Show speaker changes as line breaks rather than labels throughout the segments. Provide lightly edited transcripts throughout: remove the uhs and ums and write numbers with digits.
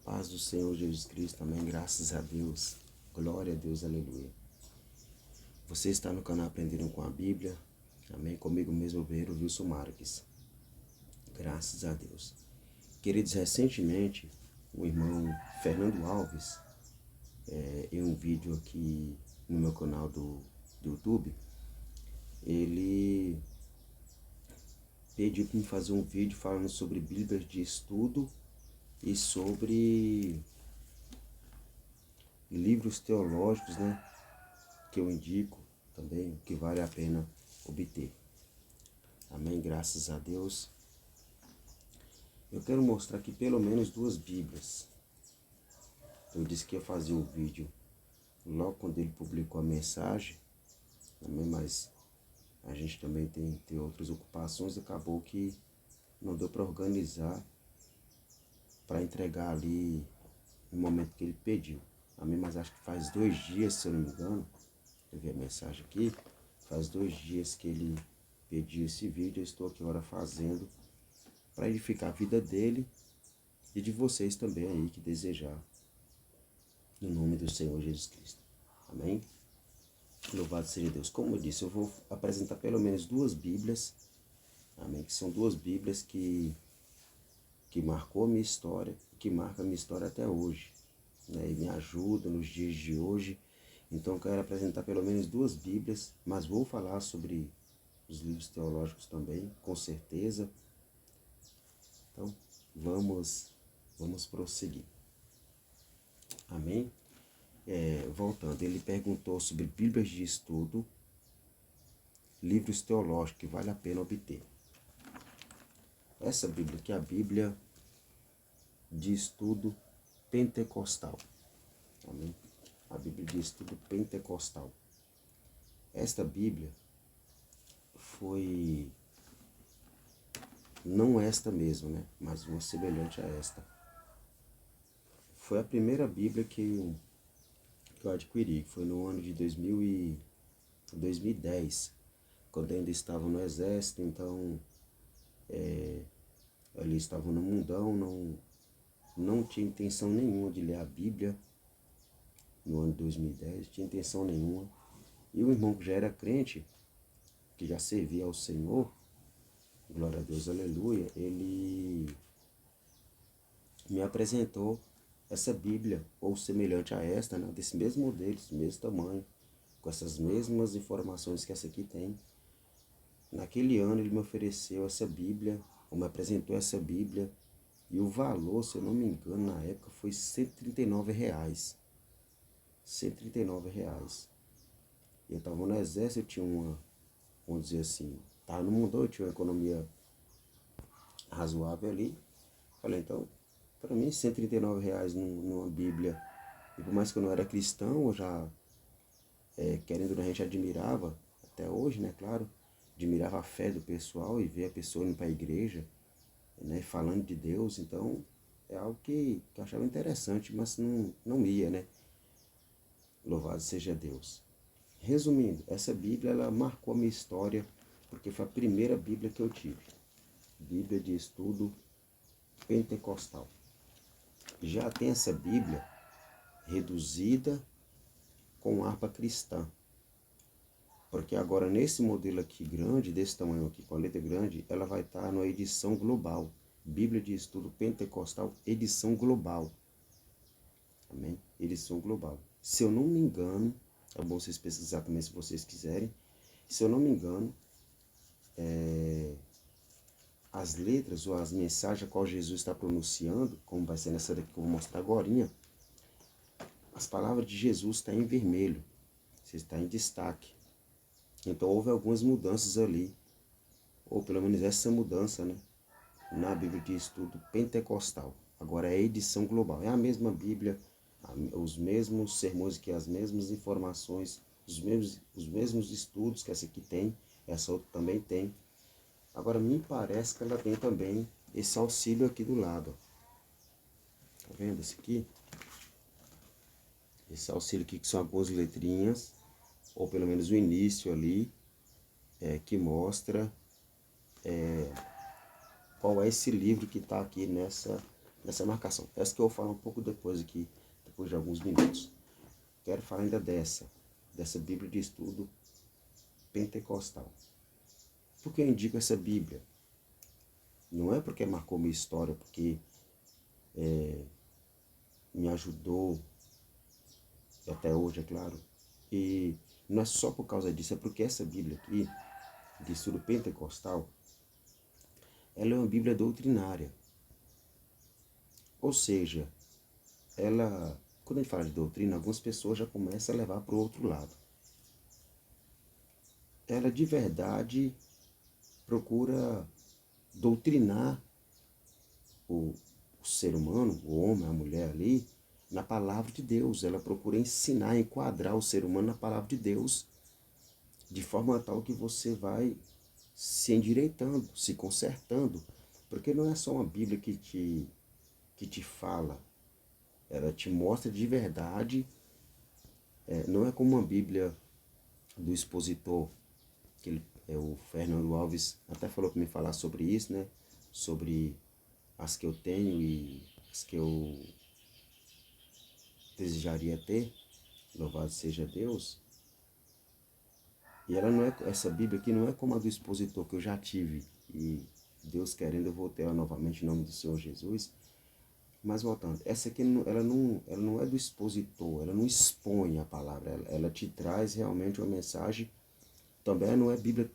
Paz do Senhor Jesus Cristo, amém. Graças a Deus. Glória a Deus, aleluia. Você está no canal Aprendendo com a Bíblia, amém. Comigo mesmo, o Verro Wilson Marques. Graças a Deus. Queridos, recentemente, o irmão Fernando Alves, em um vídeo aqui no meu canal do YouTube, ele pediu para me fazer um vídeo falando sobre Bíblias de estudo e sobre livros teológicos, né, que eu indico também, que vale a pena obter. Amém? Graças a Deus. Eu quero mostrar aqui pelo menos 2 Bíblias. Eu disse que ia fazer o vídeo logo quando ele publicou a mensagem, amém? Mas a gente também tem outras ocupações, acabou que não deu para organizar, para entregar ali no momento que ele pediu. Amém? Mas acho que faz 2 dias, se eu não me engano, eu vi a mensagem aqui, faz 2 dias que ele pediu esse vídeo, eu estou aqui agora fazendo para edificar a vida dele e de vocês também aí que desejar, no nome do Senhor Jesus Cristo. Amém? Louvado seja Deus. Como eu disse, eu vou apresentar pelo menos 2 Bíblias, amém? Que são 2 Bíblias que marcou a minha história, que marca a minha história até hoje, né? E me ajuda nos dias de hoje. Então eu quero apresentar pelo menos 2 Bíblias, mas vou falar sobre os livros teológicos também, com certeza. Então, vamos prosseguir. Amém? Voltando, ele perguntou sobre Bíblias de estudo, livros teológicos que vale a pena obter. Essa Bíblia aqui é a Bíblia de estudo pentecostal. Amém? A Bíblia de estudo pentecostal. Esta Bíblia foi, não esta mesmo, né? Mas uma semelhante a esta. Foi a primeira Bíblia que eu adquiri, que foi no ano de 2010, quando eu ainda estava no exército. Então, ali estava no mundão, não tinha intenção nenhuma de ler a Bíblia no ano de 2010, não tinha intenção nenhuma. E o irmão que já era crente, que já servia ao Senhor, glória a Deus, aleluia, ele me apresentou essa Bíblia, ou semelhante a esta, né, desse mesmo modelo, desse mesmo tamanho, com essas mesmas informações que essa aqui tem. Naquele ano ele me ofereceu essa Bíblia, ou me apresentou essa Bíblia, e o valor, se eu não me engano, na época foi R$139. R$139. Eu estava no exército, eu tinha vamos dizer assim, estava no mundo, eu tinha uma economia razoável ali. Falei, então, para mim, R$139 numa Bíblia, e por mais que eu não era cristão, eu já, querendo, a gente admirava, até hoje, né, claro, admirava a fé do pessoal e ver a pessoa indo para a igreja, né, falando de Deus. Então, é algo que eu achava interessante, mas não ia, né? Louvado seja Deus. Resumindo, essa Bíblia, ela marcou a minha história, porque foi a primeira Bíblia que eu tive. Bíblia de estudo pentecostal. Já tem essa Bíblia reduzida com harpa cristã. Porque agora nesse modelo aqui grande, desse tamanho aqui, com a letra grande, ela vai estar na edição global. Bíblia de estudo pentecostal, edição global. Amém? Edição global. Se eu não me engano, é bom vocês pesquisar também se vocês quiserem. Se eu não me engano, as letras ou as mensagens a qual Jesus está pronunciando, como vai ser nessa daqui que eu vou mostrar agora, as palavras de Jesus estão em vermelho, está em destaque. Então houve algumas mudanças ali, ou pelo menos essa mudança, né, na Bíblia de estudo pentecostal. Agora é edição global, é a mesma Bíblia, os mesmos sermões, que as mesmas informações, os mesmos estudos que essa aqui tem, essa outra também tem. Agora me parece que ela tem também esse auxílio aqui do lado. Tá vendo esse aqui? Esse auxílio aqui, que são algumas letrinhas, ou pelo menos o início ali, que mostra qual é esse livro que está aqui Dessa marcação. Essa que eu vou falar um pouco depois aqui, depois de alguns minutos. Quero falar ainda dessa Bíblia de estudo pentecostal. Por que eu indico essa Bíblia? Não é porque marcou minha história, porque me ajudou, até hoje, é claro. E não é só por causa disso, é porque essa Bíblia aqui, de estudo pentecostal, ela é uma Bíblia doutrinária. Ou seja, quando a gente fala de doutrina, algumas pessoas já começam a levar para o outro lado. Ela de verdade procura doutrinar o ser humano, o homem, a mulher ali, na palavra de Deus. Ela procura ensinar, enquadrar o ser humano na palavra de Deus, de forma tal que você vai se endireitando, se consertando. Porque não é só uma Bíblia que te fala, ela te mostra de verdade. Não é como uma Bíblia do expositor, que o Fernando Alves até falou para me falar sobre isso, né? Sobre as que eu tenho e as que eu desejaria ter, louvado seja Deus. E ela não é, essa Bíblia aqui não é como a do expositor que eu já tive, e Deus querendo eu vou ter ela novamente em nome do Senhor Jesus. Mas voltando, essa aqui ela não é do expositor, ela não expõe a palavra, ela te traz realmente uma mensagem. Também não é Bíblia,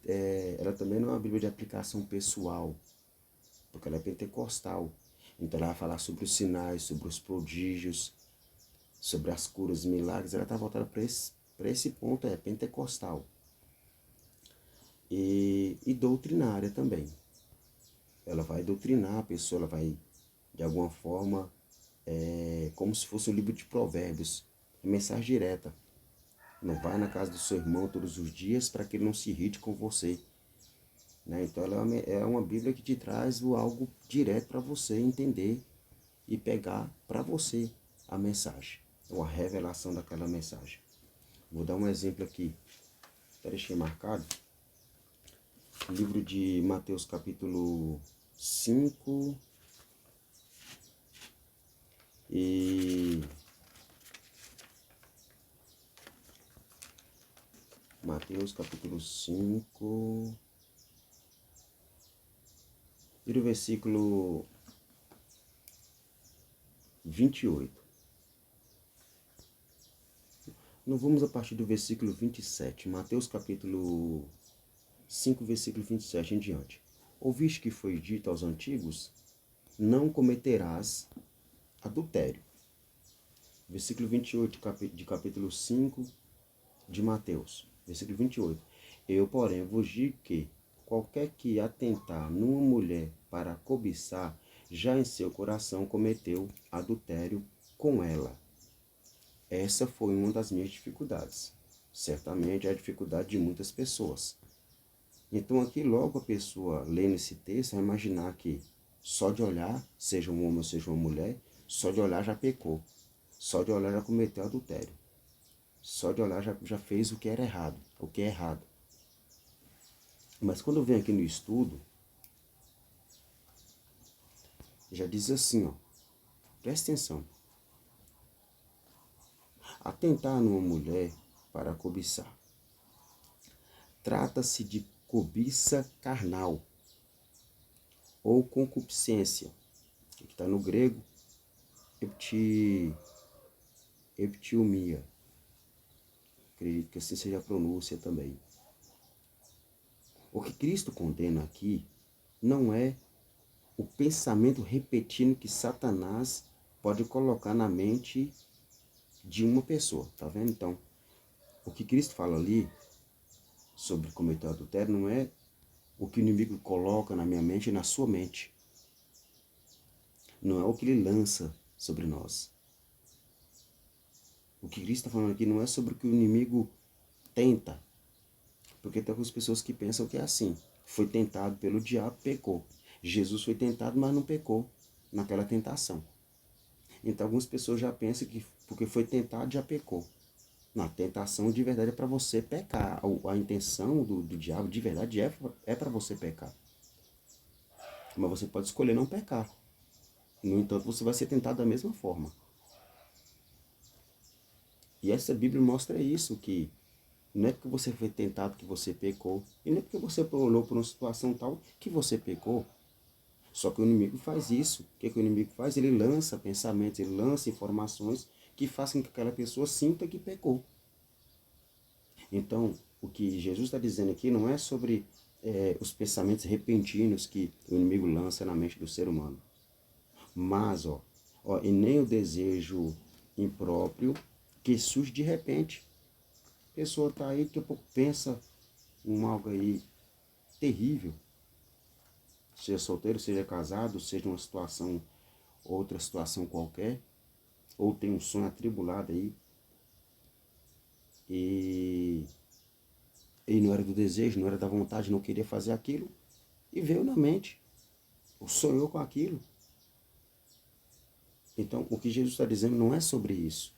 ela também não é uma Bíblia de aplicação pessoal, porque ela é pentecostal. Então ela vai falar sobre os sinais, sobre os prodígios, sobre as curas, milagres. Ela está voltada para esse ponto, pentecostal. E doutrinária também. Ela vai doutrinar a pessoa, ela vai, de alguma forma, como se fosse um livro de provérbios. É mensagem direta. Não vai na casa do seu irmão todos os dias para que ele não se irrite com você. Né? Então ela é uma Bíblia que te traz algo direto para você entender e pegar para você a mensagem, ou a revelação daquela mensagem. Vou dar um exemplo aqui. Até deixei marcado. Livro de Mateus capítulo 5 e Mateus capítulo 5 e do versículo 28. Não vamos a partir do versículo 27. Mateus capítulo 5, versículo 27 em diante. Ouviste que foi dito aos antigos, não cometerás adultério. Versículo 28 de capítulo 5 de Mateus. Versículo 28. Eu, porém, vos digo que qualquer que atentar numa mulher para cobiçar, já em seu coração cometeu adultério com ela. Essa foi uma das minhas dificuldades. Certamente é a dificuldade de muitas pessoas. Então aqui logo a pessoa lendo esse texto vai imaginar que só de olhar, seja um homem ou seja uma mulher, só de olhar já pecou. Só de olhar já cometeu adultério. Só de olhar já fez o que era errado, o que é errado. Mas quando vem aqui no estudo, já diz assim, ó, presta atenção. Atentar numa mulher para cobiçar. Trata-se de cobiça carnal ou concupiscência, que está no grego, eptiumia. Acredito que assim seja a pronúncia também. O que Cristo condena aqui não é o pensamento repetindo que Satanás pode colocar na mente de uma pessoa, tá vendo? Então, o que Cristo fala ali sobre cometer adultério não é o que o inimigo coloca na minha mente e na sua mente. Não é o que ele lança sobre nós. O que Cristo está falando aqui não é sobre o que o inimigo tenta. Porque tem algumas pessoas que pensam que é assim. Foi tentado pelo diabo, pecou. Jesus foi tentado, mas não pecou naquela tentação. Então algumas pessoas já pensam que porque foi tentado, já pecou. Não, a tentação de verdade é para você pecar. A intenção do diabo de verdade é para você pecar. Mas você pode escolher não pecar. No entanto, você vai ser tentado da mesma forma. E essa Bíblia mostra isso, que não é porque você foi tentado que você pecou, e não é porque você olhou por uma situação tal que você pecou. Só que o inimigo faz isso. O que o inimigo faz? Ele lança pensamentos, ele lança informações que façam que aquela pessoa sinta que pecou. Então, o que Jesus está dizendo aqui não é sobre os pensamentos repentinos que o inimigo lança na mente do ser humano. Mas, e nem o desejo impróprio que surge de repente. A pessoa está aí, daqui a pouco pensa em algo aí terrível. Seja solteiro, seja casado, seja uma situação, outra situação qualquer, ou tem um sonho atribulado aí, e não era do desejo, não era da vontade, não queria fazer aquilo, e veio na mente, ou sonhou com aquilo. Então, o que Jesus está dizendo não é sobre isso.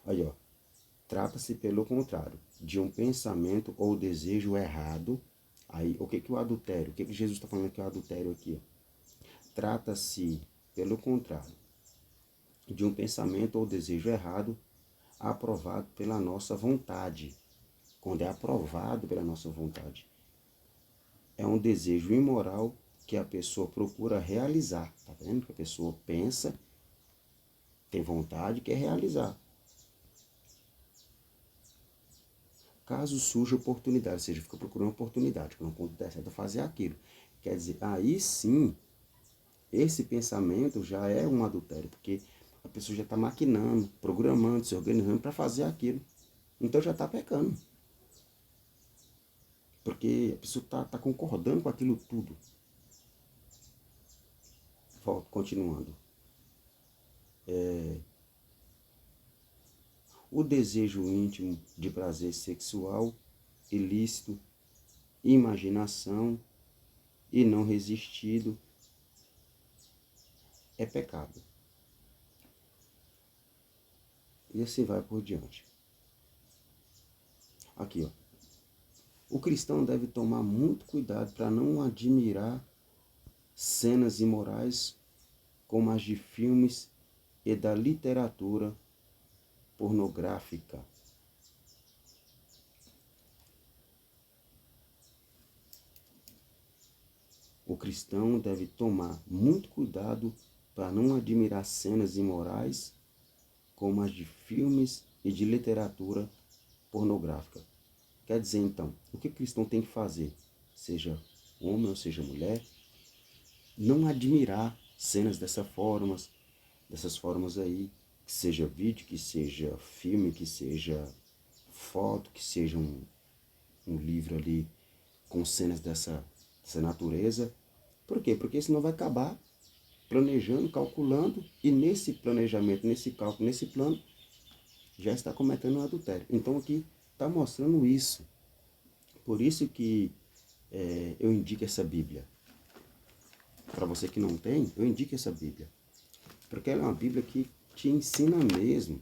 Aí, trata-se, pelo contrário, de um pensamento ou desejo errado. Aí, o que é o adultério? O que Jesus está falando que é o adultério aqui? Trata-se, pelo contrário, de um pensamento ou desejo errado aprovado pela nossa vontade. Quando é aprovado pela nossa vontade, é um desejo imoral que a pessoa procura realizar. Tá vendo? Que a pessoa pensa, tem vontade, quer realizar. Caso surja oportunidade, ou seja, fica procurando oportunidade, quando der certo fazer aquilo. Quer dizer, aí sim, esse pensamento já é um adultério, porque a pessoa já está maquinando, programando, se organizando para fazer aquilo. Então já está pecando. Porque a pessoa está concordando com aquilo tudo. Volto, continuando. O desejo íntimo de prazer sexual, ilícito, imaginação e não resistido é pecado. E assim vai por diante. Aqui, o cristão deve tomar muito cuidado para não admirar cenas imorais como as de filmes e da literatura pornográfica. O cristão deve tomar muito cuidado para não admirar cenas imorais como as de filmes e de literatura pornográfica. Quer dizer, então, o que o cristão tem que fazer? Seja homem ou seja mulher, não admirar cenas dessas formas aí, que seja vídeo, que seja filme, que seja foto, que seja um livro ali com cenas dessa natureza. Por quê? Porque senão vai acabar planejando, calculando, e nesse planejamento, nesse cálculo, nesse plano, já está cometendo um adultério. Então aqui está mostrando isso. Por isso que eu indico essa Bíblia. Para você que não tem, eu indico essa Bíblia. Porque ela é uma Bíblia que te ensina mesmo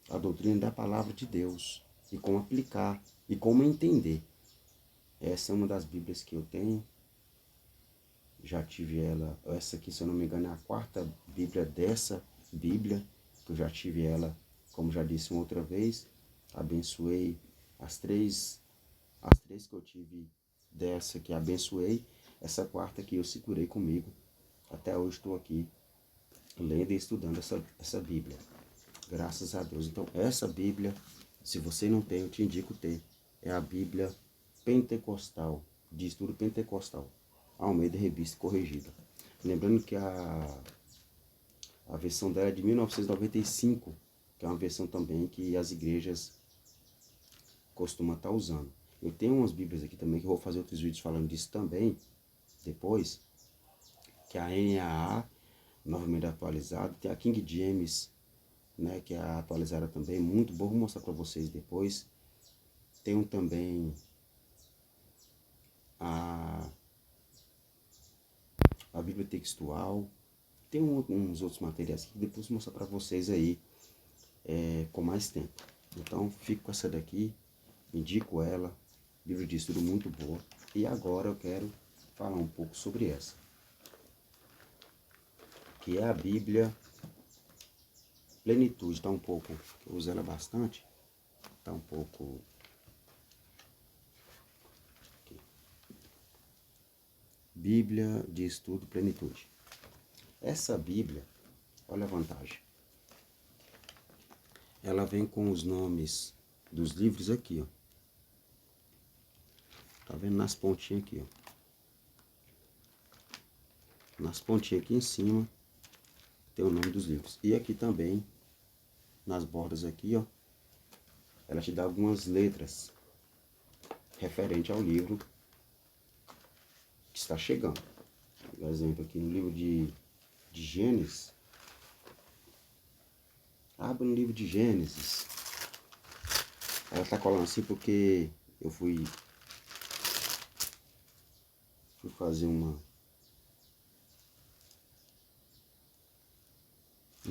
a doutrina da palavra de Deus. E como aplicar, e como entender. Essa é uma das Bíblias que eu tenho. Já tive ela, essa aqui, se eu não me engano, é a quarta Bíblia dessa Bíblia, que eu já tive ela, como já disse uma outra vez. Abençoei as três que eu tive dessa que abençoei. Essa quarta aqui eu segurei comigo. Até hoje estou aqui lendo e estudando essa Bíblia. Graças a Deus. Então, essa Bíblia, se você não tem, eu te indico ter. É a Bíblia Pentecostal, de estudo pentecostal. Almeida Revista Corrigida. Lembrando que a versão dela é de 1995, que é uma versão também que as igrejas costumam estar usando. Eu tenho umas Bíblias aqui também, que eu vou fazer outros vídeos falando disso também, depois, que é a NAA, novamente atualizada. Tem a King James, né, que é a atualizada também, muito bom, vou mostrar para vocês depois. Tem também a Bíblia textual. Tem uns outros materiais que depois vou mostrar para vocês aí com mais tempo. Então, fico com essa daqui, indico ela, livro de estudo muito boa. E agora eu quero falar um pouco sobre essa. que é a Bíblia Plenitude. Está um pouco, eu uso ela bastante, está um pouco... Aqui. Bíblia de Estudo Plenitude. Essa Bíblia, olha a vantagem. Ela vem com os nomes dos livros aqui, ó. Tá vendo? Nas pontinhas aqui, ó. Nas pontinhas aqui em cima tem o nome dos livros. E aqui também, nas bordas aqui, ó, ela te dá algumas letras referente ao livro que está chegando. Por exemplo, aqui no livro de Gênesis. Abra no livro de Gênesis. Ela tá colando assim porque eu fui fazer um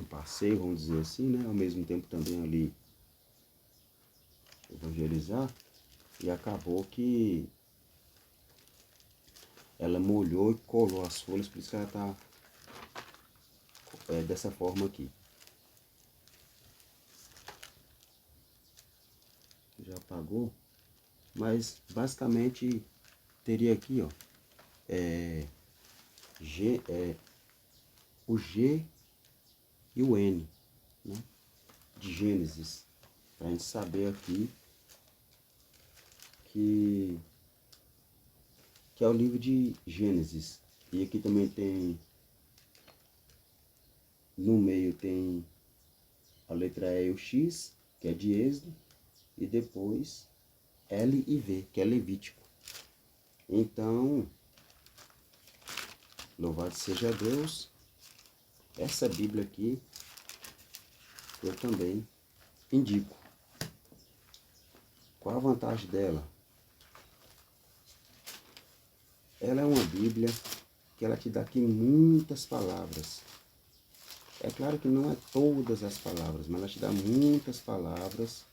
passeio, vamos dizer assim, né? Ao mesmo tempo também ali evangelizar. E acabou que ela molhou e colou as folhas, por isso que ela tá dessa forma aqui. Já apagou, mas basicamente teria aqui, ó, o G e o N, né, de Gênesis, para a gente saber aqui que é o livro de Gênesis. E aqui também tem, no meio tem a letra E e o X, que é de Êxodo, e depois L e V, que é Levítico. Então, louvado seja Deus, essa Bíblia aqui eu também indico. Qual a vantagem dela? Ela é uma Bíblia que ela te dá aqui muitas palavras. É claro que não é todas as palavras, mas ela te dá muitas palavras.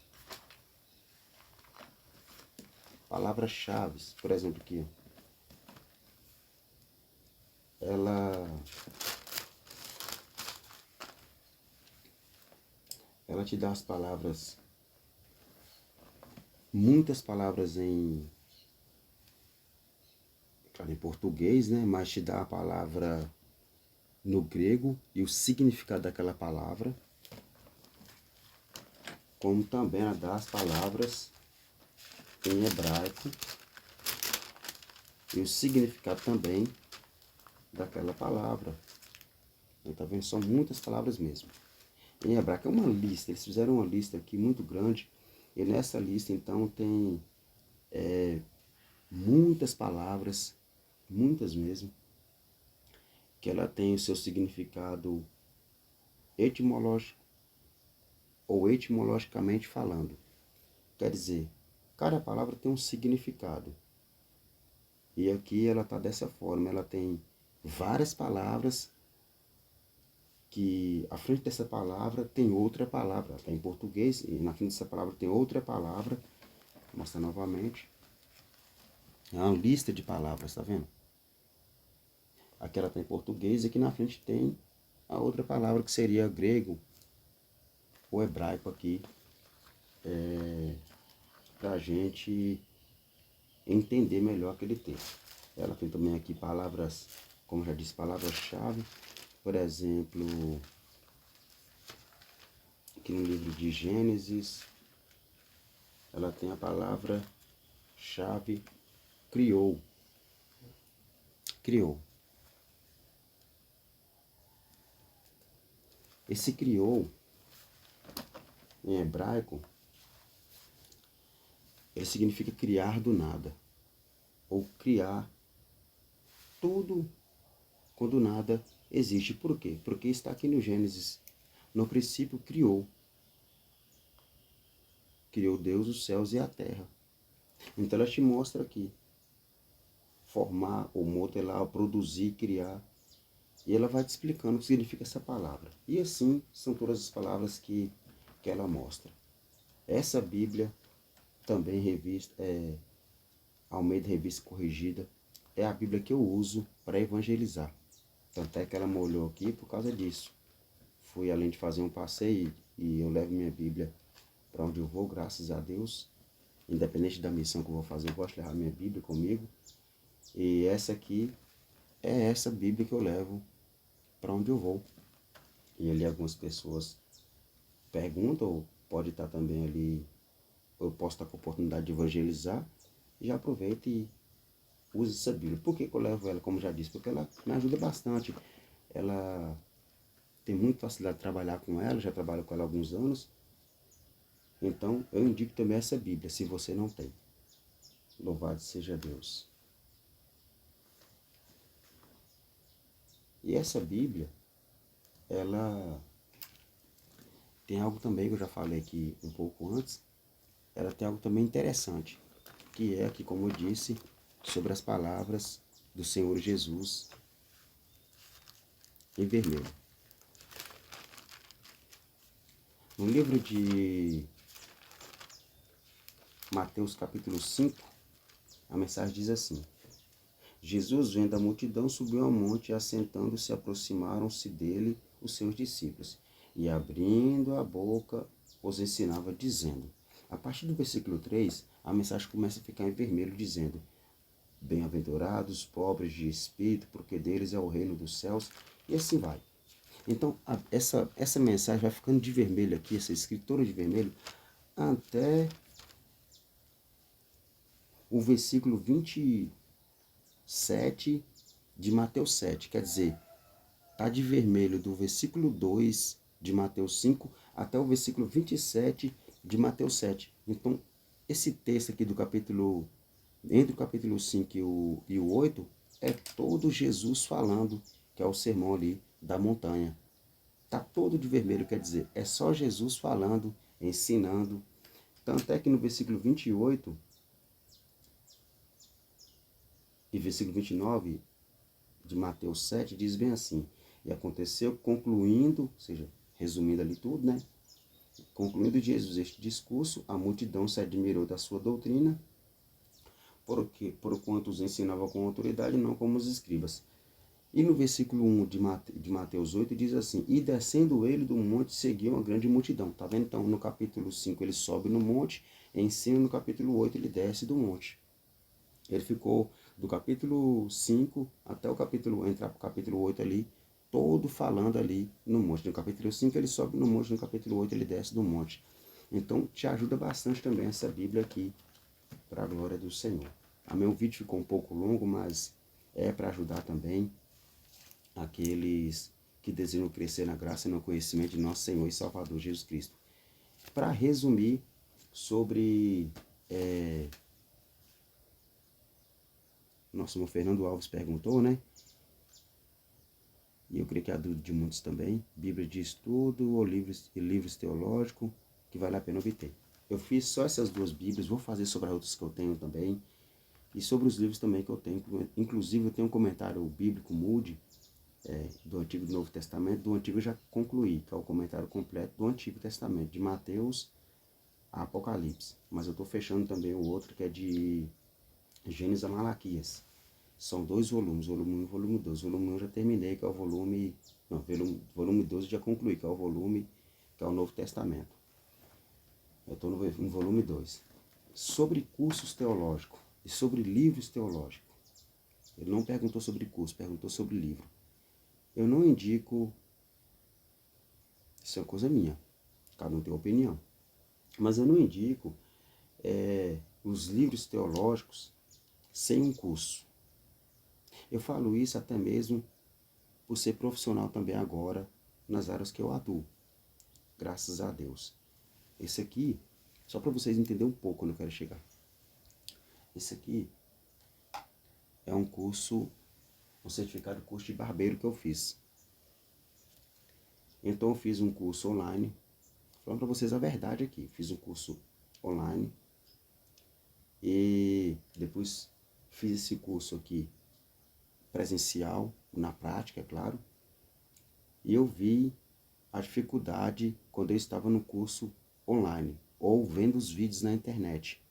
Palavras-chave, por exemplo, aqui. Ela te dá as palavras, muitas palavras em português, né? Mas te dá a palavra no grego e o significado daquela palavra. Como também ela dá as palavras em hebraico e o significado também daquela palavra. Tá vendo? São muitas palavras mesmo. Em hebraico é uma lista, eles fizeram uma lista aqui muito grande, e nessa lista então tem muitas palavras, muitas mesmo, que ela tem o seu significado etimológico ou etimologicamente falando. Quer dizer, cada palavra tem um significado. E aqui ela está dessa forma, ela tem várias palavras que à frente dessa palavra tem outra palavra. Está em português e na frente dessa palavra tem outra palavra. Vou mostrar novamente. É uma lista de palavras, tá vendo? Aqui ela está em português e aqui na frente tem a outra palavra que seria grego ou hebraico aqui. Para a gente entender melhor aquele texto. Ela tem também aqui palavras, como já disse, palavras-chave. Por exemplo, aqui no livro de Gênesis, ela tem a palavra-chave criou. Criou. Esse criou, em hebraico, ele significa criar do nada. Ou criar tudo quando nada existe. Por quê? Porque está aqui no Gênesis. No princípio criou. Criou Deus os céus e a terra. Então ela te mostra aqui. Formar, ou modelar, ou produzir, criar. E ela vai te explicando o que significa essa palavra. E assim são todas as palavras que ela mostra. Essa Bíblia, também revista, Almeida Revista Corrigida, é a Bíblia que eu uso para evangelizar. Tanto é que ela molhou aqui por causa disso. Fui além de fazer um passeio e eu levo minha Bíblia para onde eu vou, graças a Deus. Independente da missão que eu vou fazer, eu gosto de levar minha Bíblia comigo. E essa aqui é essa Bíblia que eu levo para onde eu vou. E ali algumas pessoas perguntam, ou pode estar também ali, eu posso estar com a oportunidade de evangelizar, e já aproveita e usa essa Bíblia. Por que eu levo ela, como já disse? Porque ela me ajuda bastante. Ela tem muita facilidade de trabalhar com ela, já trabalho com ela há alguns anos. Então, eu indico também essa Bíblia, se você não tem. Louvado seja Deus. E essa Bíblia, ela tem algo também que eu já falei aqui um pouco antes. Ela tem algo também interessante, que é aqui, como eu disse, sobre as palavras do Senhor Jesus em vermelho. No livro de Mateus capítulo 5, a mensagem diz assim: Jesus, vendo a multidão, subiu ao monte e, assentando-se, aproximaram-se dele os seus discípulos. E, abrindo a boca, os ensinava, dizendo... A partir do versículo 3, a mensagem começa a ficar em vermelho, dizendo: Bem-aventurados os pobres de espírito, porque deles é o reino dos céus. E assim vai. Então, essa mensagem vai ficando de vermelho aqui, essa escritura de vermelho, até o versículo 27 de Mateus 7. Quer dizer, está de vermelho do versículo 2 de Mateus 5 até o versículo 27 de Mateus 7. Então, esse texto aqui do capítulo, entre o capítulo 5 e o 8, é todo Jesus falando, que é o sermão ali da montanha. Está todo de vermelho, quer dizer, é só Jesus falando, ensinando. Tanto é que no versículo 28 e versículo 29 de Mateus 7 diz bem assim: E aconteceu, concluindo, ou seja, resumindo ali tudo, né? Concluindo Jesus este discurso, a multidão se admirou da sua doutrina, porquanto os ensinava com autoridade, não como os escribas. E no versículo 1 de Mateus 8 diz assim: E descendo ele do monte, seguiu uma grande multidão. Tá vendo? Então, no capítulo 5 ele sobe no monte, ensina. No capítulo 8 ele desce do monte. Ele ficou do capítulo 5 até o capítulo, entrar para o capítulo 8 ali, todo falando ali no monte. No capítulo 5 ele sobe no monte, no capítulo 8 ele desce do monte. Então, te ajuda bastante também essa Bíblia aqui, para a glória do Senhor. Amém? O vídeo ficou um pouco longo, mas é para ajudar também aqueles que desejam crescer na graça e no conhecimento de nosso Senhor e Salvador Jesus Cristo. Para resumir sobre... nosso irmão Fernando Alves perguntou, né? E eu creio que é a dúvida de muitos também. Bíblia de estudo ou livros teológicos que vale a pena obter. Eu fiz só essas duas Bíblias, vou fazer sobre as outras que eu tenho também. E sobre os livros também que eu tenho. Inclusive eu tenho um comentário bíblico Moody, do Antigo e do Novo Testamento. Do Antigo eu já concluí, que é o comentário completo do Antigo Testamento, de Mateus a Apocalipse. Mas eu estou fechando também o outro, que é de Gênesis a Malaquias. São 2 volumes, volume 1 e volume 2. Volume 1 eu já terminei, que é o volume... Não, volume 2 eu já concluí, que é o volume, que é o Novo Testamento. Eu estou no volume 2. Sobre cursos teológicos e sobre livros teológicos. Ele não perguntou sobre curso, perguntou sobre livro. Eu não indico... Isso é uma coisa minha. Cada um tem opinião. Mas eu não indico os livros teológicos sem um curso. Eu falo isso até mesmo por ser profissional também agora nas áreas que eu atuo. Graças a Deus. Esse aqui, só para vocês entenderem um pouco onde eu quero chegar. Esse aqui é um curso, um certificado de curso de barbeiro que eu fiz. Então eu fiz um curso online, falando para vocês a verdade aqui. Fiz um curso online e depois fiz esse curso aqui presencial, na prática, é claro. E eu vi a dificuldade quando eu estava no curso online, ou vendo os vídeos na internet,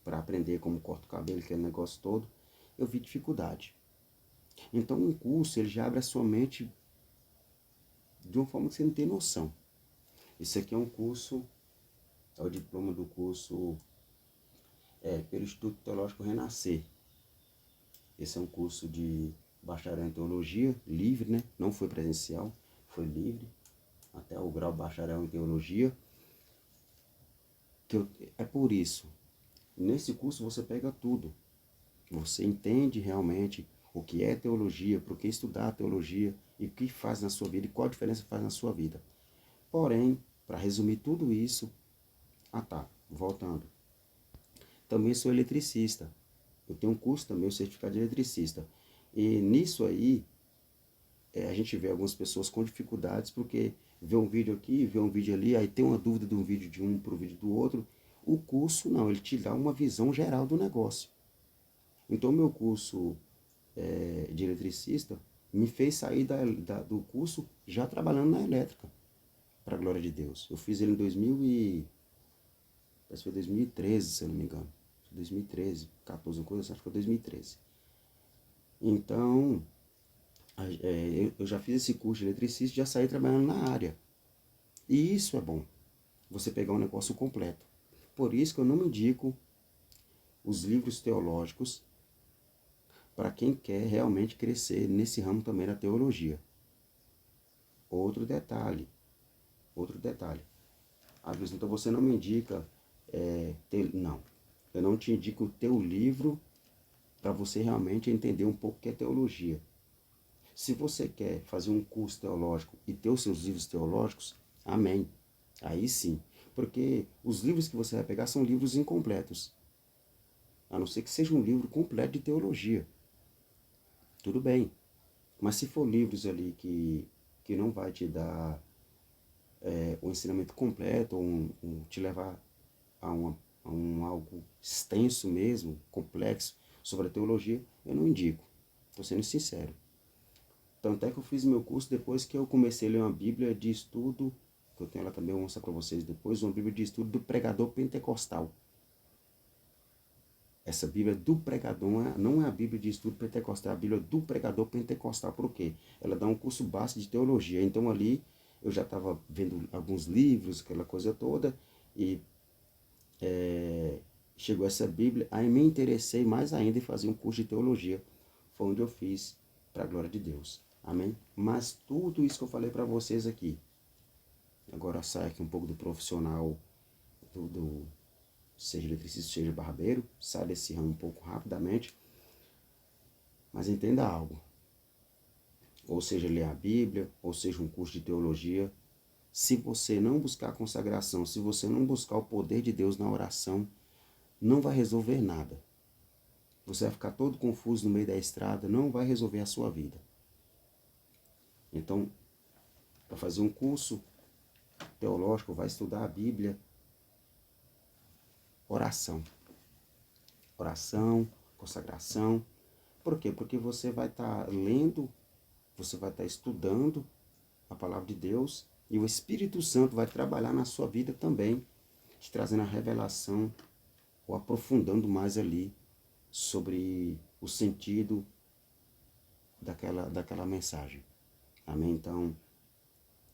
para aprender como corta o cabelo, aquele negócio todo, eu vi dificuldade. Então um curso, ele já abre a sua mente de uma forma que você não tem noção. Esse aqui é um curso, é o diploma do curso pelo Instituto Teológico Renascer. Esse é um curso de bacharel em teologia, livre, né? Não foi presencial, foi livre, até o grau bacharel em teologia. É por isso, nesse curso você pega tudo. Você entende realmente o que é teologia, por que estudar a teologia e o que faz na sua vida e qual a diferença faz na sua vida. Porém, para resumir tudo isso, voltando. Também sou eletricista. Eu tenho um curso também, o certificado de eletricista. E nisso aí, a gente vê algumas pessoas com dificuldades, porque vê um vídeo aqui, vê um vídeo ali, aí tem uma dúvida de um vídeo de um para o vídeo do outro. O curso não, ele te dá uma visão geral do negócio. Então, meu curso de eletricista me fez sair do curso já trabalhando na elétrica, para a glória de Deus. Eu fiz ele em parece que foi 2013, se eu não me engano. 2013, 14, uma coisa assim, acho que foi 2013. Então, eu já fiz esse curso de eletricista e já saí trabalhando na área. E isso é bom, você pegar um negócio completo. Por isso que eu não indico os livros teológicos para quem quer realmente crescer nesse ramo também da teologia. Outro detalhe. Às vezes, então você não me indica, não, eu não te indico o teu livro para você realmente entender um pouco o que é teologia. Se você quer fazer um curso teológico e ter os seus livros teológicos, amém. Aí sim. Porque os livros que você vai pegar são livros incompletos. A não ser que seja um livro completo de teologia. Tudo bem. Mas se for livros ali que não vai te dar um ensinamento completo, ou te levar a algo extenso mesmo, complexo, sobre a teologia, eu não indico. Estou sendo sincero. Tanto é que eu fiz meu curso depois que eu comecei a ler uma Bíblia de estudo, que eu tenho ela também, eu vou mostrar para vocês depois, uma Bíblia de estudo do pregador pentecostal. Essa Bíblia do pregador não é a Bíblia de estudo pentecostal, é a Bíblia do pregador pentecostal. Por quê? Ela dá um curso básico de teologia. Então ali eu já estava vendo alguns livros, aquela coisa toda, e chegou essa Bíblia, aí me interessei mais ainda em fazer um curso de teologia. Foi onde eu fiz, para a glória de Deus. Amém? Mas tudo isso que eu falei para vocês aqui, agora sai aqui um pouco do profissional, seja eletricista, seja barbeiro, sai desse ramo um pouco rapidamente, mas entenda algo. Ou seja, ler a Bíblia, ou seja, um curso de teologia, se você não buscar a consagração, se você não buscar o poder de Deus na oração, não vai resolver nada. Você vai ficar todo confuso no meio da estrada, não vai resolver a sua vida. Então, para fazer um curso teológico, vai estudar a Bíblia, oração. Oração, consagração. Por quê? Porque você vai estar lendo, você vai estar estudando a palavra de Deus e o Espírito Santo vai trabalhar na sua vida também, te trazendo a revelação ou aprofundando mais ali sobre o sentido daquela mensagem. Amém? Então,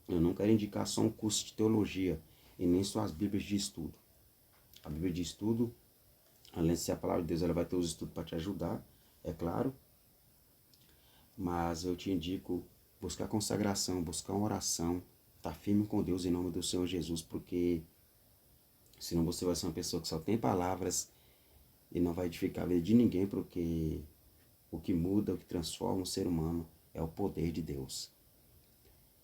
eu não quero indicar só um curso de teologia e nem só as Bíblias de estudo. A Bíblia de estudo, além de ser a palavra de Deus, ela vai ter os estudos para te ajudar, é claro. Mas eu te indico buscar consagração, buscar uma oração, estar firme com Deus em nome do Senhor Jesus, porque senão você vai ser uma pessoa que só tem palavras e não vai edificar a vida de ninguém, porque o que muda, o que transforma o ser humano é o poder de Deus.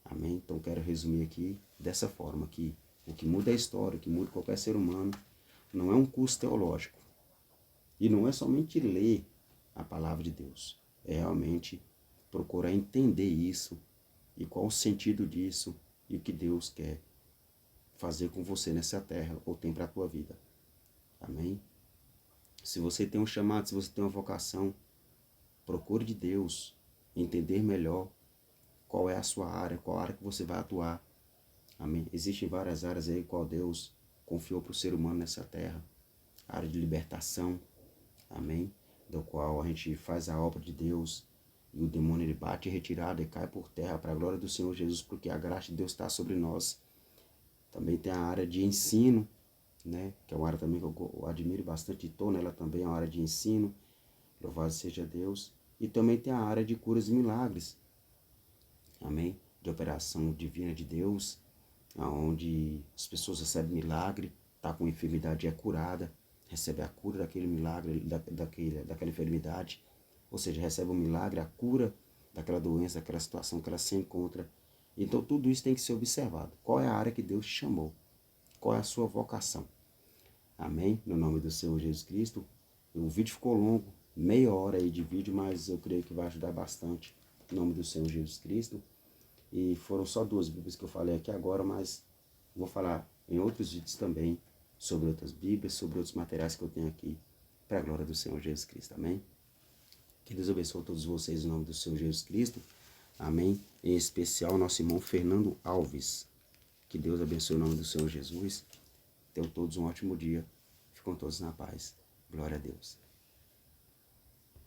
Amém? Então quero resumir aqui dessa forma, que o que muda a história, o que muda qualquer ser humano, não é um curso teológico. E não é somente ler a palavra de Deus. É realmente procurar entender isso e qual o sentido disso e o que Deus quer fazer com você nessa terra ou tem para a tua vida. Amém? Se você tem um chamado, se você tem uma vocação, procure de Deus entender melhor qual é a sua área, qual área que você vai atuar. Amém? Existem várias áreas aí qual Deus confiou para o ser humano nessa terra. A área de libertação, amém? Do qual a gente faz a obra de Deus E o demônio ele bate retirado e cai por terra para a glória do Senhor Jesus, porque a graça de Deus está sobre nós. Também tem a área de ensino, né? Que é uma área também que eu admiro bastante, estou nela também, a área de ensino. Louvado seja Deus. E também tem a área de curas e milagres. Amém? De operação divina de Deus, onde as pessoas recebem milagre, tá com enfermidade é curada, recebe a cura daquele milagre, daquela enfermidade. Ou seja, recebe um milagre, a cura daquela doença, daquela situação que ela se encontra. Então tudo isso tem que ser observado. Qual é a área que Deus te chamou? Qual é a sua vocação? Amém? No nome do Senhor Jesus Cristo. O vídeo ficou longo, meia hora aí de vídeo, mas eu creio que vai ajudar bastante. Em nome do Senhor Jesus Cristo. E foram só 2 Bíblias que eu falei aqui agora, mas vou falar em outros vídeos também sobre outras Bíblias, sobre outros materiais que eu tenho aqui, para a glória do Senhor Jesus Cristo. Amém? Que Deus abençoe todos vocês em nome do Senhor Jesus Cristo. Amém? Em especial nosso irmão Fernando Alves. Que Deus abençoe o nome do Senhor Jesus. Tenham todos um ótimo dia. Ficam todos na paz. Glória a Deus.